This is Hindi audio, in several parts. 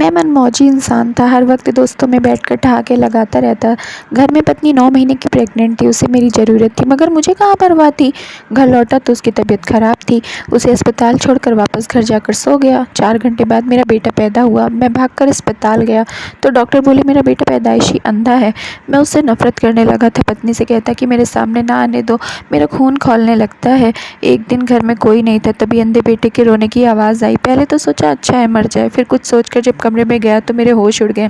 मैं मनमौजी इंसान था, हर वक्त दोस्तों में बैठकर ठहाके लगाता रहता। घर में पत्नी 9 महीने की प्रेग्नेंट थी, उसे मेरी ज़रूरत थी, मगर मुझे कहाँ परवाह थी। घर लौटा तो उसकी तबीयत ख़राब थी, उसे अस्पताल छोड़कर वापस घर जाकर सो गया। 4 घंटे बाद मेरा बेटा पैदा हुआ। मैं भागकर अस्पताल गया तो डॉक्टर बोले मेरा बेटा पैदाइशी अंधा है। मैं उससे नफ़रत करने लगा था, पत्नी से कहता कि मेरे सामने ना आने दो, मेरा खून खौलने लगता है। एक दिन घर में कोई नहीं था, तभी अंधे बेटे के रोने की आवाज़ आई। पहले तो सोचा अच्छा है मर जाए, फिर कुछ सोचकर जब कमरे में गया तो मेरे होश उड़ गए।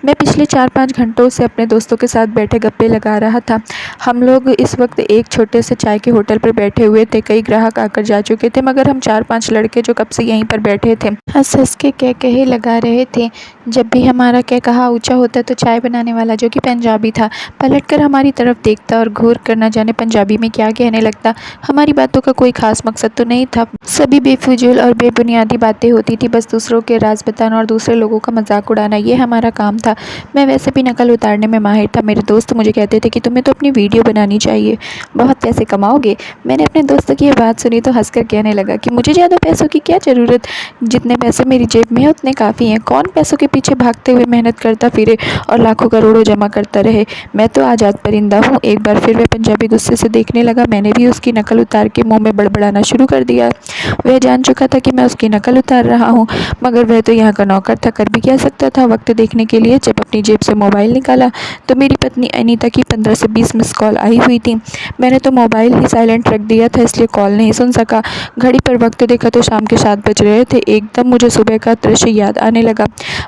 मैं पिछले 4-5 घंटों से अपने दोस्तों के साथ बैठे गप्पे लगा रहा था। हम लोग इस वक्त एक छोटे से चाय के होटल पर बैठे हुए थे। कई ग्राहक आकर जा चुके थे, मगर हम 4-5 लड़के जो कब से यहीं पर बैठे थे हंस हंस के कह लगा रहे थे। जब भी हमारा कहा ऊंचा होता तो चाय बनाने वाला, जो कि पंजाबी था, पलटकर हमारी तरफ देखता और घूर कर न जाने पंजाबी में क्या कहने लगता। हमारी बातों का कोई खास मकसद तो नहीं था, सभी बेफिजूल और बेबुनियादी बातें होती थी। बस दूसरों के राज बताना और दूसरे लोगों का मजाक उड़ाना, ये हमारा काम था। मैं वैसे भी नकल उतारने में माहिर था। मेरे दोस्त मुझे कहते थे कि तुम्हें तो अपनी वीडियो बनानी चाहिए, बहुत पैसे कमाओगे। मैंने अपने दोस्तों की ये बात सुनी तो हंसकर कहने लगा कि मुझे ज़्यादा पैसों की क्या ज़रूरत, जितने पैसे मेरी जेब में है उतने काफ़ी हैं। कौन पैसों के पीछे भागते हुए मेहनत करता फिरे और लाखों करोड़ों जमा करता रहे। मैं तो आज़ाद परिंदा हूँ। एक बार फिर वह पंजाबी गुस्से से देखने लगा। मैंने भी उसकी नकल उतार के मुँह में बड़बड़ाना शुरू कर दिया। वह जान चुका था कि मैं उसकी नकल उतार रहा हूँ, मगर वह तो यहाँ का नौकर था, कर भी क्या सकता था। वक्त देखने के लिए जब अपनी जेब से मोबाइल निकाला तो मेरी पत्नी अनीता की 15 से 20 मिस कॉल आई हुई थी। मैंने तो मोबाइल ही साइलेंट रख दिया था, इसलिए कॉल नहीं सुन सका। घड़ी पर वक्त देखा तो शाम के 7 बज रहे थे। एकदम मुझे सुबह का दृश्य याद आने लगा।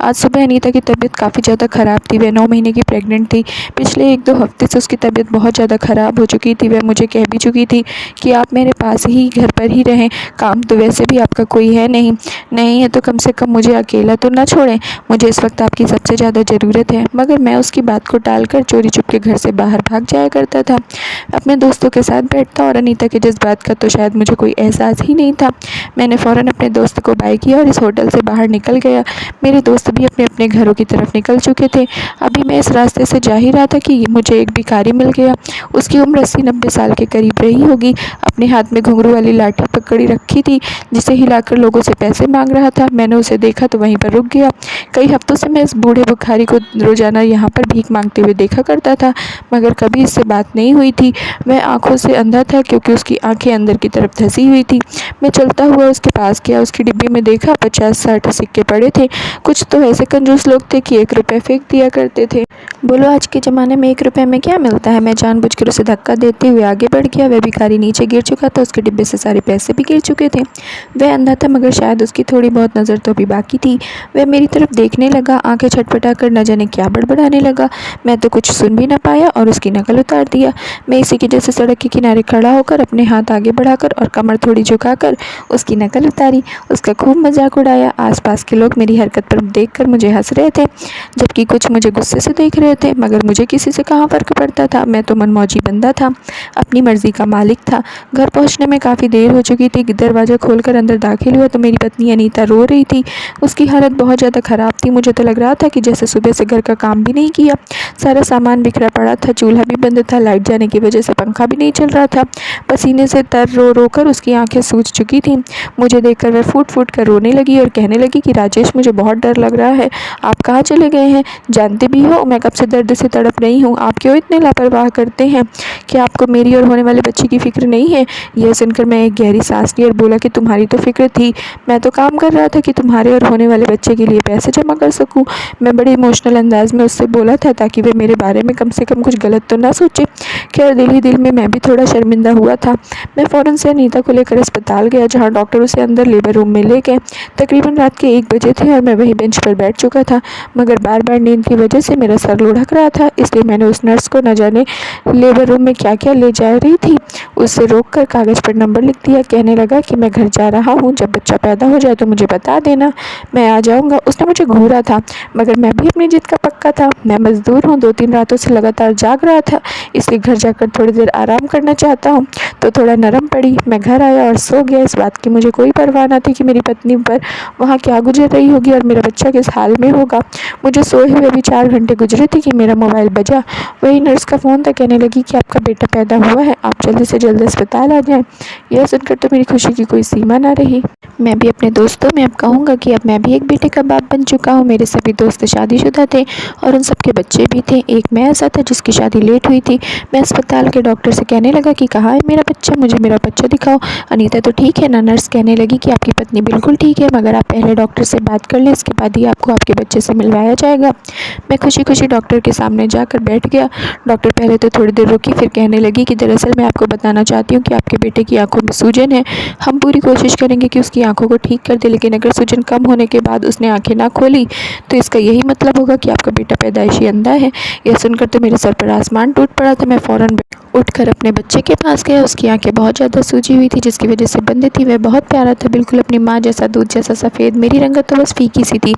आज सुबह अनीता की तबीयत काफ़ी ज़्यादा ख़राब थी। वह 9 महीने की प्रेग्नेंट थी। पिछले 1-2 हफ्ते से उसकी तबीयत बहुत ज़्यादा ख़राब हो चुकी थी। वह मुझे कह भी चुकी थी कि आप मेरे पास ही घर पर ही रहें, काम तो वैसे भी आपका कोई है नहीं है तो कम से कम मुझे अकेला तो ना छोड़ें, मुझे इस वक्त आपकी सबसे ज़्यादा ज़रूरत है। मगर मैं उसकी बात को टालकर चोरी चुपके घर से बाहर भाग जाया करता था, अपने दोस्तों के साथ बैठता, और अनीता के जज्बात का तो शायद मुझे कोई एहसास ही नहीं था। मैंने फ़ौरन अपने दोस्त को बाय किया और इस होटल से बाहर निकल गया। मेरे दोस्त भी अपने अपने घरों की तरफ निकल चुके थे। अभी मैं इस रास्ते से जा ही रहा था कि मुझे एक भिखारी मिल गया। उसकी उम्र 80-90 साल के करीब रही होगी। अपने हाथ में घुंघरू वाली लाठी पकड़ी रखी थी, जिसे हिलाकर लोगों से पैसे मांग रहा था। मैंने उसे देखा तो वहीं पर रुक गया। कई हफ्तों से मैं इस बूढ़े भिखारी को रोज़ाना यहाँ पर भीख मांगते हुए देखा करता था, मगर कभी इससे बात नहीं हुई थी। वह आंखों से अंधा था, क्योंकि उसकी आंखें अंदर की तरफ धंसी हुई थी। मैं चलता हुआ उसके पास गया। उसकी डिब्बी में देखा 50-60 सिक्के पड़े थे। कुछ तो ऐसे कंजूस लोग थे कि 1 रुपये फेंक दिया करते थे। बोलो आज के ज़माने में 1 रुपये में क्या मिलता है। मैं जानबूझकर उसे धक्का देते हुए आगे बढ़ गया। वह भिखारी नीचे गिर चुका था, उसके डिब्बे से सारे पैसे भी गिर चुके थे। वह अंधा था, मगर शायद उसकी थोड़ी बहुत नज़र तो अभी बाकी थी। वह मेरी तरफ देखने लगा, आंखें छटपटा कर न जाने क्या बड़बड़ाने लगा। मैं तो कुछ सुन भी ना पाया और उसकी नकल उतार दिया। मैं इसी की जैसे सड़क के किनारे खड़ा होकर अपने हाथ आगे बढ़ाकर और कमर थोड़ी झुकाकर उसकी नकल उतारी, उसका खूब मजाक उड़ाया। आसपास के लोग मेरी हरकत पर देखकर मुझे हंस रहे थे, जबकि कुछ मुझे गुस्से से देख रहे थे, मगर मुझे किसी से कहाँ फ़र्क पड़ता था। मैं तो मनमौजी बंदा था, अपनी मर्जी का मालिक था। घर पहुँचने में काफ़ी देर हो चुकी थी। दरवाज़ा खोलकर अंदर दाखिल हुआ तो मेरी पत्नी अनीता रो रही थी। उसकी हालत बहुत ज़्यादा ख़राब थी। मुझे तो लग रहा था कि जैसे सुबह से घर का काम भी नहीं किया। सारा सामान बिखरा पड़ा था, चूल्हा भी बंद था, लाइट जाने की वजह से पंखा भी नहीं चल रहा था। पसीने से तर रो रो कर उसकी आंखें सूज चुकी थीं। मुझे देखकर वह फूट फूट कर रोने लगी और कहने लगी कि राजेश, मुझे बहुत डर लग रहा है, आप कहाँ चले गए हैं। जानते भी हो मैं कब से दर्द से तड़प रही हूँ, आप क्यों इतने लापरवाह करते हैं। क्या आपको मेरी और होने वाले बच्चे की फ़िक्र नहीं है। यह सुनकर मैं एक गहरी सांस ली और बोला कि तुम्हारी तो फ़िक्र थी, मैं तो काम कर रहा था कि तुम्हारे और होने वाले बच्चे के लिए पैसे जमा कर सकूं। मैं बड़े इमोशनल अंदाज में उससे बोला था, ताकि वे मेरे बारे में कम से कम कुछ गलत तो ना सोचे। खैर दिल ही दिल में मैं भी थोड़ा शर्मिंदा हुआ था। मैं फ़ौरन से अनीता को लेकर अस्पताल गया, जहाँ डॉक्टर उसे अंदर लेबर रूम में ले गए। तकरीबन रात के 1 बजे थे और मैं वहीं बेंच पर बैठ चुका था, मगर बार बार नींद की वजह से मेरा सर लुढ़क रहा था। इसलिए मैंने उस नर्स को न जाने लेबर रूम में क्या क्या ले जा रही थी उससे रोककर कागज़ पर नंबर लिख दिया। कहने लगा कि मैं घर जा रहा हूँ, जब बच्चा पैदा हो जाए तो मुझे बता देना, मैं आ जाऊँगा। उसने मुझे घूरा था, मगर मैं भी अपनी जिद का पक्का था। मैं मज़दूर हूँ, 2-3 रातों से लगातार जाग रहा था, इसलिए घर जाकर थोड़ी देर आराम करना चाहता हूँ। तो थोड़ा नरम पड़ी। मैं घर आया और सो गया। इस बात की मुझे कोई परवाह न थी कि मेरी पत्नी पर वहाँ क्या गुजर रही होगी और मेरा बच्चा किस हाल में होगा। मुझे सोए हुए भी 4 घंटे गुजरे थे कि मेरा मोबाइल बजा। वही नर्स का फ़ोन था। कहने लगी कि आपका बेटा पैदा हुआ है, आप जल्दी से जल्दी जल्द अस्पताल आ जाएँ। यह सुनकर तो मेरी खुशी की कोई सीमा ना रही। मैं भी अपने दोस्तों में अब कहूँगा कि अब मैं भी एक बेटे का बाप बन चुका हूँ। मेरे सभी दोस्त शादीशुदा थे और उन सबके बच्चे भी थे। एक मैं ऐसा था जिसकी शादी लेट हुई थी। मैं अस्पताल के डॉक्टर से कहने लगा कि कहाँ है मेरा बच्चा, मुझे मेरा बच्चा दिखाओ। अनीता तो ठीक है ना। नर्स कहने लगी कि आपकी पत्नी बिल्कुल ठीक है, मगर आप पहले डॉक्टर से बात कर लें, इसके बाद ही आपको आपके बच्चे से मिलवाया जाएगा। मैं खुशी खुशी डॉक्टर के सामने जाकर बैठ गया। डॉक्टर पहले तो थोड़ी देर रुकी, फिर कहने लगी कि दरअसल मैं आपको बताना चाहती हूँ कि आपके बेटे की आंखों में सूजन है। हम पूरी कोशिश करेंगे कि उसकी आंखों को ठीक कर दे, लेकिन अगर सूजन कम होने के बाद उसने आंखें ना खोली तो इसका यही मतलब होगा कि आपका बेटा पैदाइशी अंधा है। यह सुनकर तो मेरे सर पर आसमान टूट पड़ा था। मैं फ़ौरन उठकर अपने बच्चे के पास गया। उसकी आंखें बहुत ज़्यादा सूजी हुई थी, जिसकी वजह से बंद थी। वह बहुत प्यारा था, बिल्कुल अपनी माँ जैसा, दूध जैसा सफ़ेद। मेरी रंगत तो बस फीकी सी थी।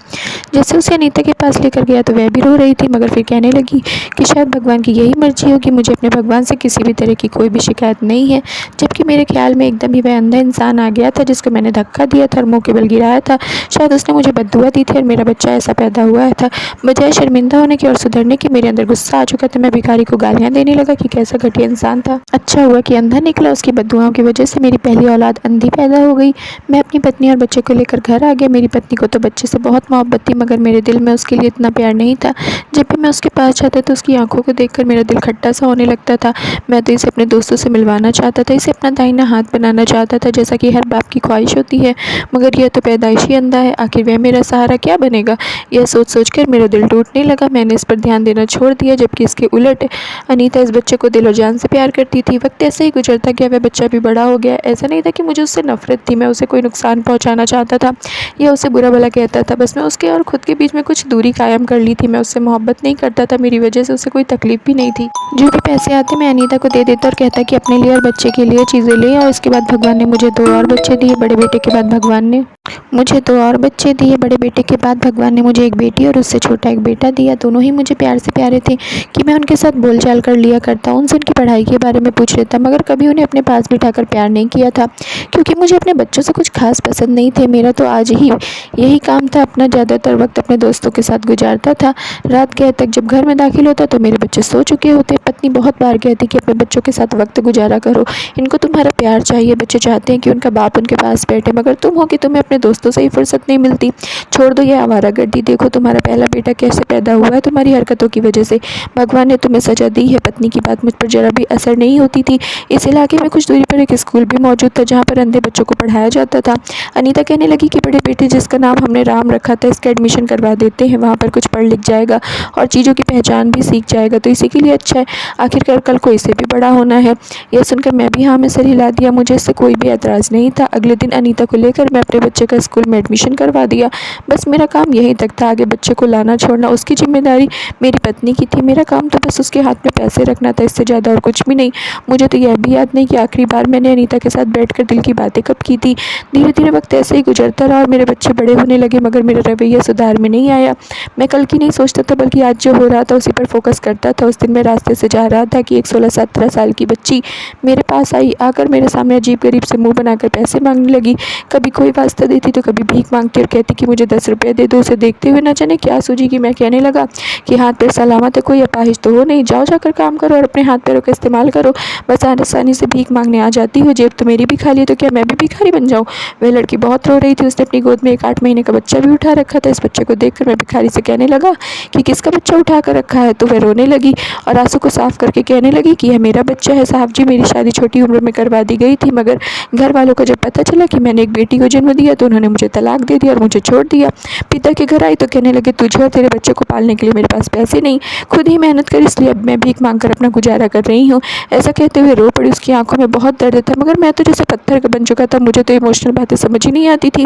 जैसे उसे अनीता के पास लेकर गया तो वह भी रो रही थी, मगर फिर कहने लगी कि शायद भगवान की यही मर्जी होगी। मुझे अपने भगवान से किसी भी तरह की कोई भी शिकायत नहीं है। जबकि मेरे ख्याल में एकदम ही वह अंधा इंसान आ गया था जिसको मैंने धक्का दिया था और मुँह के बल गिराया था। शायद उसने मुझे बद्दुआ दी थी और मेरा बच्चा ऐसा पैदा हुआ था। बजाय शर्मिंदा होने की और सुधरने की, मेरे अंदर गुस्सा आ चुका था। मैं भिखारी को गालियाँ देने लगा कि कैसा घटिया इंसान था। अच्छा हुआ कि अंधा निकला। उसकी बद्दुआओं की वजह से मेरी पहली औलाद अंधी पैदा हो गई। मैं अपनी पत्नी और बच्चे को लेकर घर आ गया। मेरी पत्नी को तो बच्चे से बहुत मोहब्बत थी, मगर मेरे दिल में उसके लिए इतना प्यार नहीं था। जब भी मैं उसके पास जाता तो उसकी आंखों को देखकर मेरा दिल खट्टा सा होने लगता था। मैं तो इसे अपने दोस्तों से मिलवाना चाहता था, इसे अपना दाहिना हाथ बनाना चाहता था, जैसा कि हर बाप की ख्वाहिश होती है। मगर यह तो पैदाइशी अंधा है, आखिर वह मेरा सहारा क्या बनेगा। यह सोच सोचकर मेरा दिल टूटने लगा। मैंने इस पर ध्यान देना छोड़ दिया, जबकि इसके उलट अनीता इस बच्चे को दिल और जान से प्यार करती थी। वक्त ऐसे ही गुजरता गया, वह बच्चा भी बड़ा हो गया। ऐसा नहीं था कि मुझे उससे नफरत थी, मैं उसे कोई नुकसान पहुंचाना चाहता था या उसे बुरा भला कहता था। बस मैं उसके और खुद के बीच में कुछ दूरी कायम कर ली थी। मैं उससे मोहब्बत नहीं करता था, मेरी वजह से उसे कोई तकलीफ भी नहीं थी। जो भी पैसे आते मैं अनीता को दे देता और कहता कि अपने लिए और बच्चे के लिए चीज़ें ले। और इसके बाद भगवान ने मुझे 2 और बच्चे दिए। बड़े बेटे के बाद भगवान ने मुझे 2 और बच्चे दिए। बड़े बेटे के बाद भगवान ने मुझे एक बेटी और उससे छोटा एक बेटा दिया। दोनों ही मुझे प्यार से प्यारे थे कि मैं उनके साथ बोलचाल कर लिया करता, उनसे उनकी पढ़ाई के बारे में पूछ लेता, मगर कभी उन्हें अपने पास बिठाकर प्यार नहीं किया था, क्योंकि मुझे अपने बच्चों से कुछ खास पसंद नहीं थे। मेरा तो आज ही यही काम था, अपना ज़्यादातर वक्त अपने दोस्तों के साथ गुजारता था। रात गए तक जब घर में दाखिल होता तो मेरे बच्चे सो चुके होते। पत्नी बहुत बार कहती कि अपने बच्चों के साथ वक्त गुजारा करो, इनको तुम्हारा प्यार चाहिए। बच्चे चाहते हैं कि उनका बाप उनके पास बैठे, मगर तुम हो कि तुम्हें अपने दोस्तों से ही फुर्सत नहीं मिलती। छोड़ दो ये आवारागर्दी, देखो तुम्हारा पहला बेटा कैसे पैदा हुआ है तुम्हारी हरकतों की वजह से। भगवान ने तुम्हें सजा दी है। पत्नी की बात मुझ पर जरा भी असर नहीं होती थी। इस इलाके में कुछ दूरी पर एक स्कूल भी मौजूद था जहाँ पर अंधे बच्चों को पढ़ाया जाता था। अनीता कहने लगी कि बड़े बेटे जिसका नाम हमने राम रखा था, इसका एडमिशन करवा देते हैं, वहाँ पर कुछ पढ़ लिख जाएगा और चीज़ों की पहचान भी सीख जाएगा, तो इसी के लिए अच्छा है। आखिरकार कल को इसे भी बड़ा होना है। यह सुनकर मैं भी हाँ में सर हिला दिया। मुझे इससे कोई भी एतराज़ नहीं था। अगले दिन अनीता को लेकर मैं अपने बच्चे का स्कूल में एडमिशन करवा दिया। बस मेरा काम यहीं तक था, आगे बच्चे को लाना छोड़ना उसकी जिम्मेदारी मेरी पत्नी की थी। मेरा काम तो बस उसके हाथ में पैसे रखना था, इससे ज़्यादा और कुछ भी नहीं। मुझे तो यह भी याद नहीं कि आखिरी बार मैंने अनीता के साथ बैठकर दिल की बातें कब की थी। धीरे धीरे वक्त ऐसे ही गुजरता रहा और मेरे बच्चे बड़े होने लगे, मगर मेरा रवैया सुधार में नहीं आया। मैं कल की नहीं सोचता था, बल्कि आज जो हो रहा था उसी पर फोकस करता था। उस दिन मैं रास्ते से जा रहा था कि एक 16-17 साल की बच्ची मेरे पास आई। आकर मेरे सामने अजीब गरीब से मुँह बनाकर पैसे मांगने लगी। कभी कोई वास्ता देती तो कभी भीख मांगती और कहती कि मुझे 10 रुपये दे दो। उसे देखते हुए न जाने क्या सूझी कि मैं कहने लगा कि हाथ पैर सलामत है, कोई अपाहिज तो हो नहीं, जाओ जाकर काम करो और अपने हाथ पैरों का इस्तेमाल करो। बस आसानी से भीख मांगने आ जाती हो, जेब तो मेरी भी खाली है, तो क्या मैं भी भिखारी बन जाऊँ। वह लड़की बहुत रो रही थी। उसने अपनी गोद में एक 8 महीने का बच्चा भी उठा रखा था। इस बच्चे को देखकर मैं भिखारी से कहने लगा कि किसका बच्चा उठा कर रखा है, तो वह रोने लगी और आंसू को साफ करके कहने लगी कि यह मेरा बच्चा है साहब जी। मेरी शादी छोटी उम्र में करवा दी गई थी, मगर घर वालों को जब पता चला कि मैंने एक बेटी को जन्म दिया तो उन्होंने मुझे तलाक दे दिया और मुझे छोड़ दिया। पिता के घर आई तो कहने लगे तुझे और तेरे बच्चे को पालने के लिए मेरे पास पैसे नहीं, खुद ही मेहनत कर, इसलिए अब मैं भीख मांग कर अपना गुजारा कर रही हूँ। ऐसा कहते हुए रो पड़ी। उसकी आंखों में बहुत दर्द था, मगर मैं तो जैसे पत्थर का बन चुका था। मुझे तो इमोशनल बातें समझ ही नहीं आती थी।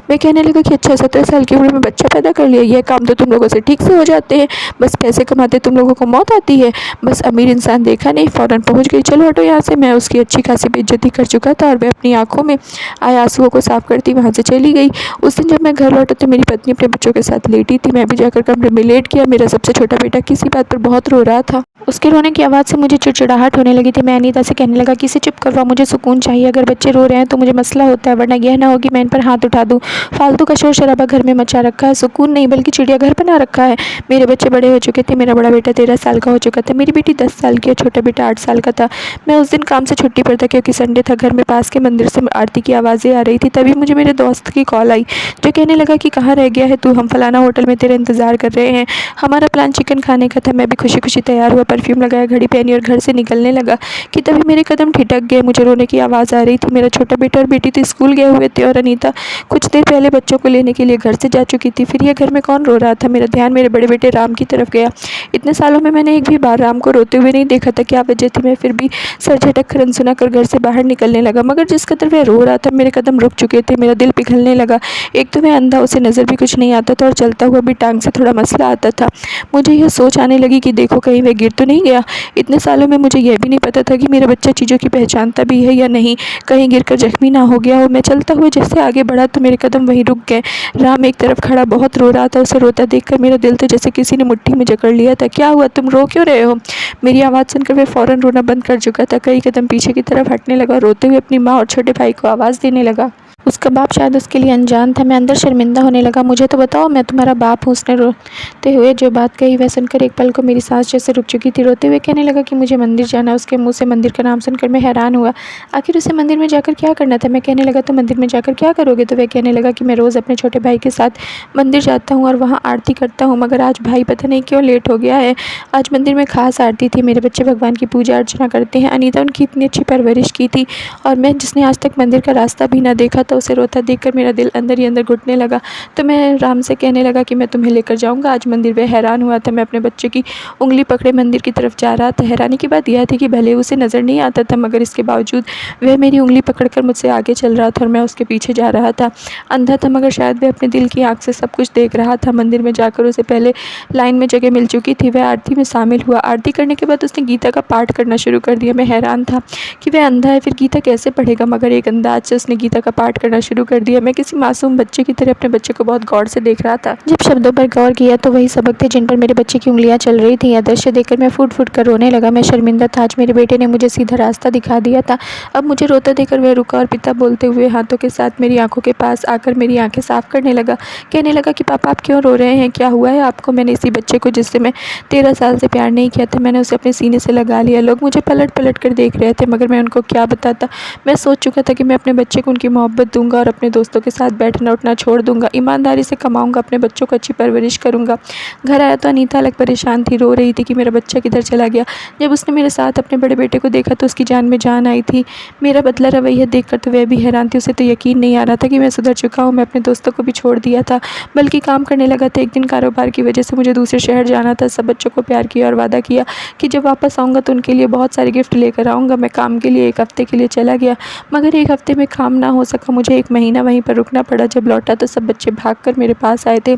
मैं कहने लगा कि अच्छा 17 साल की उम्र में बच्चा पैदा कर लिया, यह काम तो तुम लोगों से ठीक से हो जाते हैं, बस पैसे कमाते तुम लोगों को मौत आती है। बस अमीर इंसान देखा नहीं, फ़ौरन पहुँच गई। चलो हटो यहाँ से। मैं उसकी अच्छी खासी बेइज्जती कर चुका था और वह अपनी आंखों में आए आंसुओं को साफ करती वहाँ से चली गई। उस दिन जब मैं घर लौटा तो मेरी पत्नी अपने बच्चों के साथ लेटी थी। मैं भी जाकर कमरे में लेट गया। मेरा सबसे छोटा बेटा किसी बात पर बहुत रो रहा था। उसके रोने की आवाज़ से मुझे चिड़चिड़ाहट होने लगी थी। मैं अनीता से कहने लगा कि इसे चुप करवा, मुझे सुकून चाहिए। अगर बच्चे रो रहे हैं तो मुझे मसला होता है, वरना यह ना हो कि मैं इन पर हाथ उठा दूँ। फालतू का शोर शराबा घर में मचा रखा है, सुकून नहीं बल्कि चिड़ियाघर बना रखा है। मेरे बच्चे बड़े हो चुके थे। मेरा बड़ा बेटा 13 साल का हो चुका था, मेरी बेटी 10 साल की और छोटा बेटा 8 साल का था। मैं उस दिन काम से छुट्टी पर था क्योंकि संडे था। घर में पास के मंदिर से आरती की आवाज़ें आ रही थी। तभी मुझे मेरे दोस्त की कॉल आई जो कहने लगा कि कहाँ रह गया है तू, हम फलाना होटल में तेरा इंतज़ार कर रहे हैं। हमारा प्लान चिकन खाने का था। मैं भी खुशी खुशी तैयार हुआ, परफ्यूम लगाया, घड़ी पहनी और घर से निकलने लगा कि तभी मेरे कदम ठिठक गए। मुझे रोने की आवाज़ आ रही थी। मेरा छोटा बेटा और बेटी तो स्कूल गए हुए थे और अनीता कुछ देर पहले बच्चों को लेने के लिए घर से जा चुकी थी। फिर यह घर में कौन रो रहा था? मेरा ध्यान मेरे बड़े बेटे राम की तरफ गया। इतने सालों में मैंने एक भी बार राम को रोते हुए नहीं देखा था। क्या वजह थी? मैं फिर भी सर झटक कर अनसुना कर घर से बाहर निकलने लगा, मगर जिस कदर वह रो रहा था मेरे कदम रुक चुके थे। मेरा दिल पिघलने लगा। एक तो वह अंधा, उसे नज़र भी कुछ नहीं आता था और चलता हुआ भी टांग से थोड़ा मसला आता था। मुझे यह सोच आने लगी कि देखो कहीं वह गिर तो नहीं गया। इतने सालों में मुझे यह भी नहीं पता था कि मेरा बच्चा चीज़ों की पहचानता भी है या नहीं, कहीं गिरकर जख्मी ना हो गया हो। मैं चलता हुआ जैसे आगे बढ़ा तो मेरे कदम वहीं रुक गए। राम एक तरफ खड़ा बहुत रो रहा था। उसे रोता देखकर मेरा दिल तो जैसे किसी ने मुट्ठी में जकड़ लिया था। क्या हुआ? तुम रो क्यों रहे हो? मेरी आवाज़ सुनकर वह फ़ौरन रोना बंद कर चुका था। कई कदम पीछे की तरफ हटने लगा, रोते हुए अपनी माँ और छोटे भाई को आवाज़ देने लगा। उसका बाप शायद उसके लिए अनजान था। मैं अंदर शर्मिंदा होने लगा। मुझे तो बताओ, मैं तुम्हारा बाप हूँ। उसने रोते हुए जो बात कही वह सुनकर एक पल को मेरी सांस जैसे रुक चुकी थी। रोते हुए कहने लगा कि मुझे मंदिर जाना। उसके मुंह से मंदिर का नाम सुनकर मैं हैरान हुआ। आखिर उसे मंदिर में जाकर क्या करना था? मैं कहने लगा तो मंदिर में जाकर क्या करोगे? तो वह कहने लगा कि मैं रोज़ अपने छोटे भाई के साथ मंदिर जाता हूँ और वहाँ आरती करता हूँ, मगर आज भाई पता नहीं क्यों लेट हो गया है। आज मंदिर में खास आरती थी। मेरे बच्चे भगवान की पूजा अर्चना करते हैं। अनीता उनकी इतनी अच्छी परवरिश की थी और मैं जिसने आज तक मंदिर का रास्ता भी ना देखा था, उसे रोता देखकर मेरा दिल अंदर ही अंदर घुटने लगा। तो मैं राम से कहने लगा कि मैं तुम्हें लेकर जाऊंगा आज मंदिर। वह हैरान हुआ था। मैं अपने बच्चे की उंगली पकड़े मंदिर की तरफ जा रहा था। हैरानी की बात यह थी कि भले उसे नज़र नहीं आता था, मगर इसके बावजूद वह मेरी उंगली पकड़कर मुझसे आगे चल रहा था और मैं उसके पीछे जा रहा था। अंधा था मगर शायद वह अपने दिल की आँख से सब कुछ देख रहा था। मंदिर में जाकर उसे पहले लाइन में जगह मिल चुकी थी। वह आरती में शामिल हुआ। आरती करने के बाद उसने गीता का पाठ करना शुरू कर दिया। मैं हैरान था कि वह अंधा है, फिर गीता कैसे पढ़ेगा, मगर एक अंदाज से उसने गीता का पाठ करना शुरू कर दिया। मैं किसी मासूम बच्चे की तरह अपने बच्चे को बहुत गौर से देख रहा था। जब शब्दों पर गौर किया तो वही सबक थे जिन पर मेरे बच्चे की उंगलियां चल रही थी। यह दृश्य देखकर मैं फूट फूट कर रोने लगा। मैं शर्मिंदा था। आज मेरे बेटे ने मुझे सीधा रास्ता दिखा दिया था। अब मुझे रोता देखकर वह रुका और पिता बोलते हुए हाथों के साथ मेरी आंखों के पास आकर मेरी आंखें साफ करने लगा। कहने लगा कि पापा आप क्यों रो रहे हैं? क्या हुआ है आपको? मैंने इसी बच्चे को, जिससे मैं 13 साल से प्यार नहीं किया था, मैंने उसे अपने सीने से लगा लिया। लोग मुझे पलट पलट कर देख रहे थे, मगर मैं उनको क्या बताता। मैं सोच चुका था कि मैं अपने बच्चे को उनकी मोहब्बत दूंगा और अपने दोस्तों के साथ बैठना उठना छोड़ दूंगा। ईमानदारी से कमाऊंगा, अपने बच्चों को अच्छी परवरिश करूंगा। घर आया तो अनीता अलग परेशान थी, रो रही थी कि मेरा बच्चा किधर चला गया। जब उसने मेरे साथ अपने बड़े बेटे को देखा तो उसकी जान में जान आई थी। मेरा बदला रवैया देखकर तो वह भी हैरान थी। उसे तो यकीन नहीं आ रहा था कि मैं सुधर चुका हूँ। मैं अपने दोस्तों को भी छोड़ दिया था, बल्कि काम करने लगा था। एक दिन कारोबार की वजह से मुझे दूसरे शहर जाना था। सब बच्चों को प्यार किया और वादा किया कि जब वापस आऊँगा तो उनके लिए बहुत सारे गिफ्ट लेकर आऊँगा। मैं काम के लिए 1 हफ्ते के लिए चला गया, मगर 1 हफ्ते में काम ना हो सका। मुझे 1 महीना वहीं पर रुकना पड़ा। जब लौटा तो सब बच्चे भागकर मेरे पास आए थे,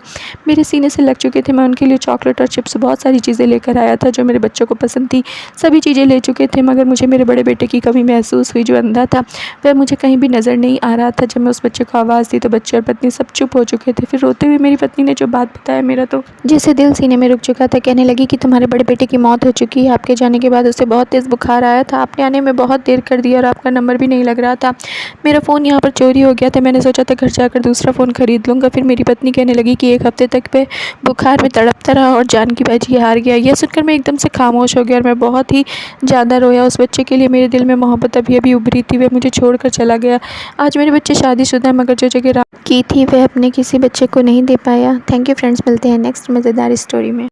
मेरे सीने से लग चुके थे। मैं उनके लिए चॉकलेट और चिप्स, बहुत सारी चीज़ें लेकर आया था जो मेरे बच्चों को पसंद थी। सभी चीज़ें ले चुके थे, मगर मुझे मेरे बड़े बेटे की कमी महसूस हुई जो अंधा था। वह मुझे कहीं भी नज़र नहीं आ रहा था। जब मैं उस बच्चे को आवाज़ दी तो बच्चे और पत्नी सब चुप हो चुके थे। फिर रोते हुए मेरी पत्नी ने जो बात बताया, मेरा तो जैसे दिल सीने में रुक चुका था। कहने लगी कि तुम्हारे बड़े बेटे की मौत हो चुकी है। आपके जाने के बाद उसे बहुत तेज़ बुखार आया था। आपने आने में बहुत देर कर दी और आपका नंबर भी नहीं लग रहा था। मेरा फ़ोन यहाँ पर चोरी हो गया था। मैंने सोचा था घर जाकर दूसरा फ़ोन खरीद लूँगा। फिर मेरी पत्नी कहने लगी कि 1 हफ्ते तक वह बुखार में तड़पता रहा और जान की बाजी हार गया। यह सुनकर मैं एकदम से खामोश हो गया और मैं बहुत ही ज़्यादा रोया। उस बच्चे के लिए मेरे दिल में मोहब्बत अभी अभी उभरी थी। वह मुझे छोड़कर चला गया। आज मेरे बच्चे शादीशुदा है, मगर जो जगह की थी वह अपने किसी बच्चे को नहीं दे पाया। थैंक यू फ्रेंड्स, मिलते हैं नेक्स्ट मज़ेदार स्टोरी में।